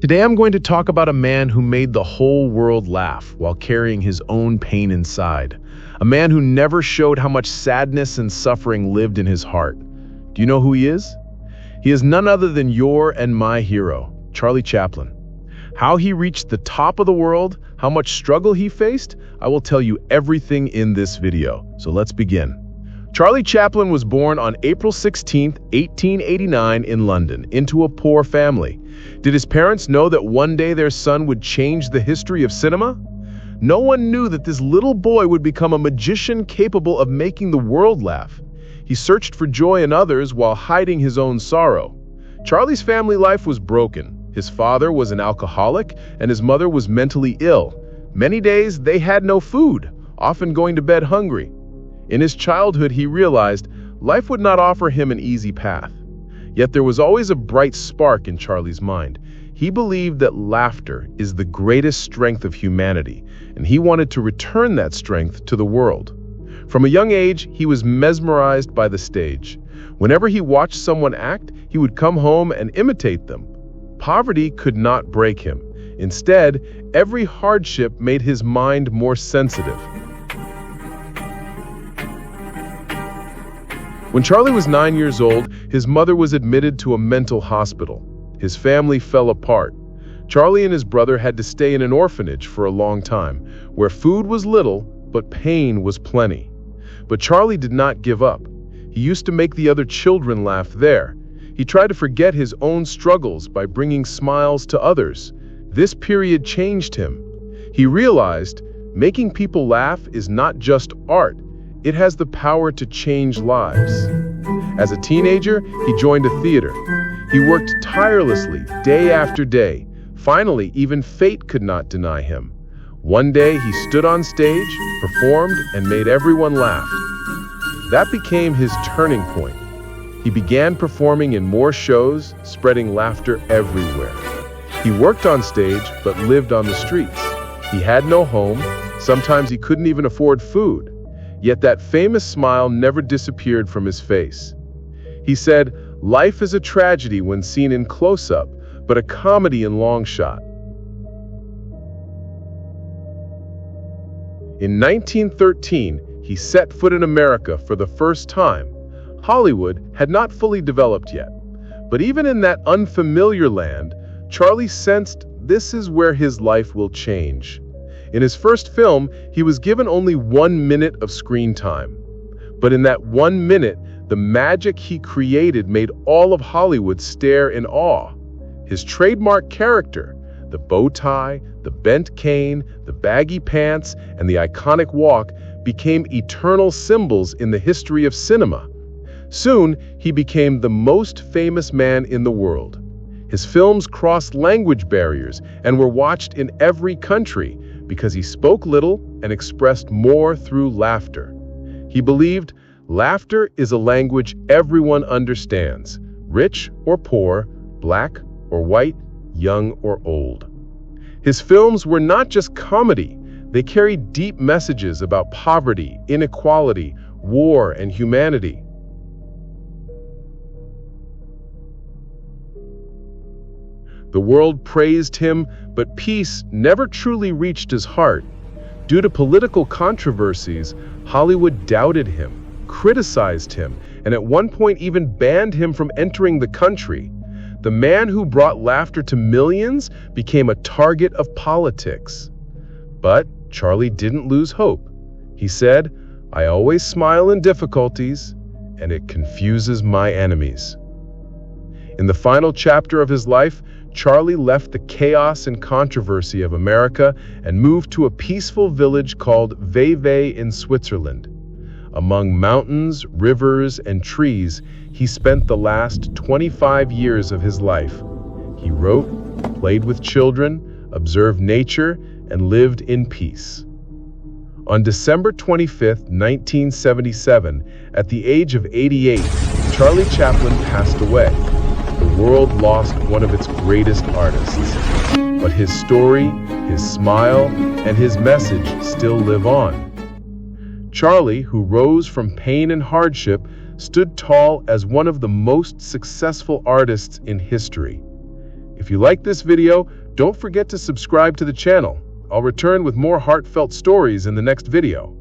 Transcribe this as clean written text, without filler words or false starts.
Today I'm going to talk about a man who made the whole world laugh while carrying his own pain inside. A man who never showed how much sadness and suffering lived in his heart. Do you know who he is? He is none other than your and my hero, Charlie Chaplin. How he reached the top of the world, how much struggle he faced, I will tell you everything in this video. So let's begin. Charlie Chaplin was born on April 16, 1889 in London, into a poor family. Did his parents know that one day their son would change the history of cinema? No one knew that this little boy would become a magician capable of making the world laugh. He searched for joy in others while hiding his own sorrow. Charlie's family life was broken. His father was an alcoholic and his mother was mentally ill. Many days they had no food, often going to bed hungry. In his childhood, he realized life would not offer him an easy path. Yet there was always a bright spark in Charlie's mind. He believed that laughter is the greatest strength of humanity, and he wanted to return that strength to the world. From a young age, he was mesmerized by the stage. Whenever he watched someone act, he would come home and imitate them. Poverty could not break him. Instead, every hardship made his mind more sensitive. When Charlie was 9 years old, his mother was admitted to a mental hospital. His family fell apart. Charlie and his brother had to stay in an orphanage for a long time, where food was little, but pain was plenty. But Charlie did not give up. He used to make the other children laugh there. He tried to forget his own struggles by bringing smiles to others. This period changed him. He realized making people laugh is not just art. It has the power to change lives. As a teenager, he joined a theater. He worked tirelessly, day after day. Finally, even fate could not deny him. One day, he stood on stage, performed, and made everyone laugh. That became his turning point. He began performing in more shows, spreading laughter everywhere. He worked on stage, but lived on the streets. He had no home. Sometimes he couldn't even afford food. Yet that famous smile never disappeared from his face. He said, "Life is a tragedy when seen in close-up, but a comedy in long shot." In 1913, he set foot in America for the first time. Hollywood had not fully developed yet. But even in that unfamiliar land, Charlie sensed this is where his life will change. In his first film, he was given only 1 minute of screen time. But in that 1 minute, the magic he created made all of Hollywood stare in awe. His trademark character, the bow tie, the bent cane, the baggy pants, and the iconic walk, became eternal symbols in the history of cinema. Soon, he became the most famous man in the world. His films crossed language barriers and were watched in every country, because he spoke little and expressed more through laughter. He believed laughter is a language everyone understands, rich or poor, black or white, young or old. His films were not just comedy, they carried deep messages about poverty, inequality, war, and humanity. The world praised him, but peace never truly reached his heart. Due to political controversies, Hollywood doubted him, criticized him, and at one point even banned him from entering the country. The man who brought laughter to millions became a target of politics. But Charlie didn't lose hope. He said, "I always smile in difficulties, and it confuses my enemies." In the final chapter of his life, Charlie left the chaos and controversy of America and moved to a peaceful village called Vevey in Switzerland. Among mountains, rivers, and trees, he spent the last 25 years of his life. He wrote, played with children, observed nature, and lived in peace. On December 25, 1977, at the age of 88, Charlie Chaplin passed away. The world lost one of its greatest artists. But his story, his smile, and his message still live on. Charlie, who rose from pain and hardship, stood tall as one of the most successful artists in history. If you like this video, don't forget to subscribe to the channel. I'll return with more heartfelt stories in the next video.